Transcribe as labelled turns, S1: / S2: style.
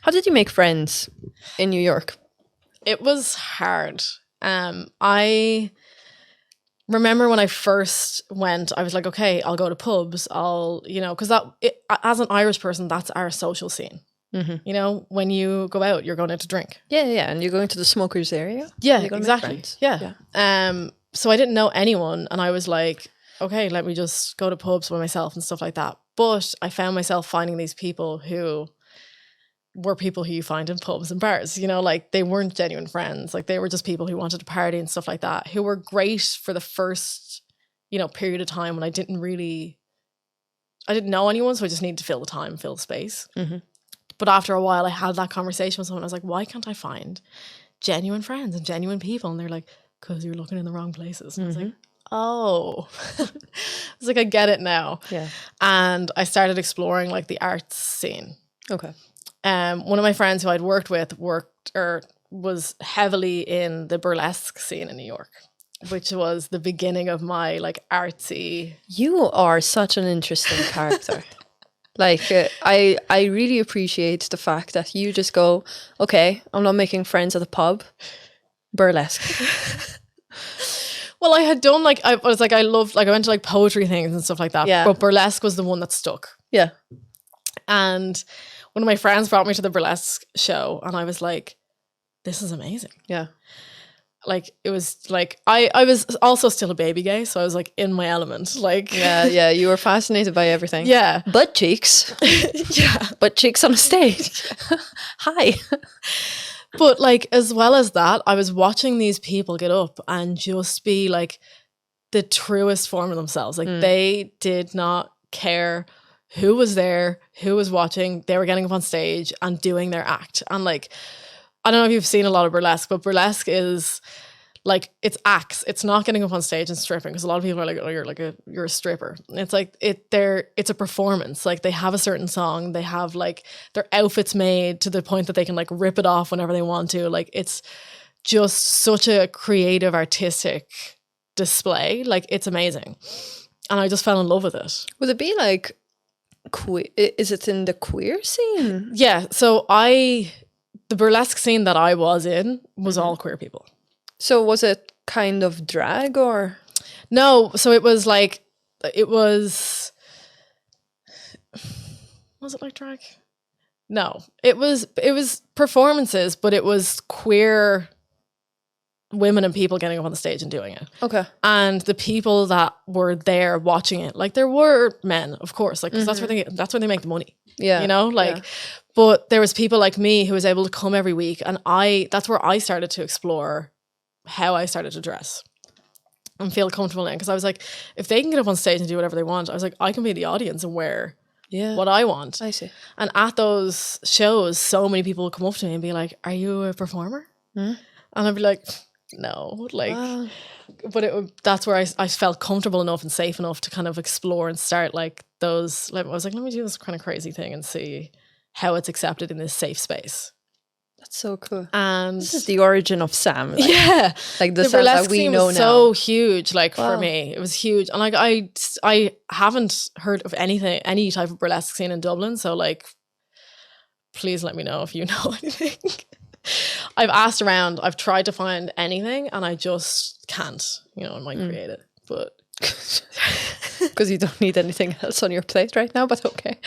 S1: How did you make friends in New York?
S2: It was hard. I remember when I first went, I was like, okay, I'll go to pubs. Because as an Irish person, that's our social scene.
S1: Mm-hmm.
S2: You know, when you go out, you're going out to drink.
S1: Yeah, and you're going to the smokers area.
S2: Yeah,
S1: You're gonna make
S2: exactly.
S1: friends.
S2: Yeah. So I didn't know anyone, and I was like, okay, let me just go to pubs by myself and stuff like that. But I found myself finding these people who were people who you find in pubs and bars, you know, like they weren't genuine friends. Like they were just people who wanted to party and stuff like that, who were great for the first, period of time when I didn't know anyone. So I just needed to fill the time, fill the space.
S1: Mm-hmm.
S2: But after a while I had that conversation with someone. I was like, why can't I find genuine friends and genuine people? And they're like, because you're looking in the wrong places. And I was like, oh, it's like, I get it now.
S1: Yeah.
S2: And I started exploring like the arts scene.
S1: Okay.
S2: One of my friends who I'd worked with was heavily in the burlesque scene in New York, which was the beginning of my like artsy.
S1: You are such an interesting character. Like I really appreciate the fact that you just go, okay, I'm not making friends at the pub. Burlesque.
S2: Well, I had done I went to like poetry things and stuff like that.
S1: Yeah.
S2: But burlesque was the one that stuck.
S1: Yeah.
S2: And one of my friends brought me to the burlesque show and I was like, this is amazing.
S1: Yeah.
S2: Like it was like I was also still a baby gay, so I was like in my element. Like
S1: Yeah, you were fascinated by everything.
S2: Yeah.
S1: Butt cheeks.
S2: Yeah.
S1: Butt cheeks on a stage. Hi.
S2: But like as well as that, I was watching these people get up and just be like the truest form of themselves. Like they did not care who was there, who was watching. They were getting up on stage and doing their act. And like, I don't know if you've seen a lot of burlesque, but burlesque is like, it's acts. It's not getting up on stage and stripping, because a lot of people are like, oh, you're a stripper. It's like it's a performance. Like they have a certain song, they have like their outfits made to the point that they can like rip it off whenever they want to. Like it's just such a creative, artistic display. Like it's amazing. And I just fell in love with it.
S1: Would it be like queer? Is it in the queer scene?
S2: Yeah. So the burlesque scene that I was in was all queer people.
S1: So was it kind of drag or?
S2: No. So it was it like drag? No, it was performances, but it was queer women and people getting up on the stage and doing it.
S1: Okay.
S2: And the people that were there watching it, like there were men, of course, like, because that's where they make the money.
S1: Yeah.
S2: You know, like, but there was people like me who was able to come every week, and that's where I started to explore how I started to dress and feel comfortable in, because I was like, if they can get up on stage and do whatever they want, I was like, I can be the audience and wear what I want.
S1: I see.
S2: And at those shows, so many people would come up to me and be like, are you a performer? And I'd be like, no, like, but that's where I felt comfortable enough and safe enough to kind of explore and start like those, like, I was like, let me do this kind of crazy thing and see how it's accepted in this safe space.
S1: That's so cool.
S2: And
S1: this is the origin of Sam. Like,
S2: yeah.
S1: Like the Sam that we know
S2: was
S1: now.
S2: So huge, like for me. It was huge. And like I haven't heard of any type of burlesque scene in Dublin. So like, please let me know if you know anything. I've asked around, I've tried to find anything, and I just can't, I might create it, but
S1: because you don't need anything else on your plate right now, but okay.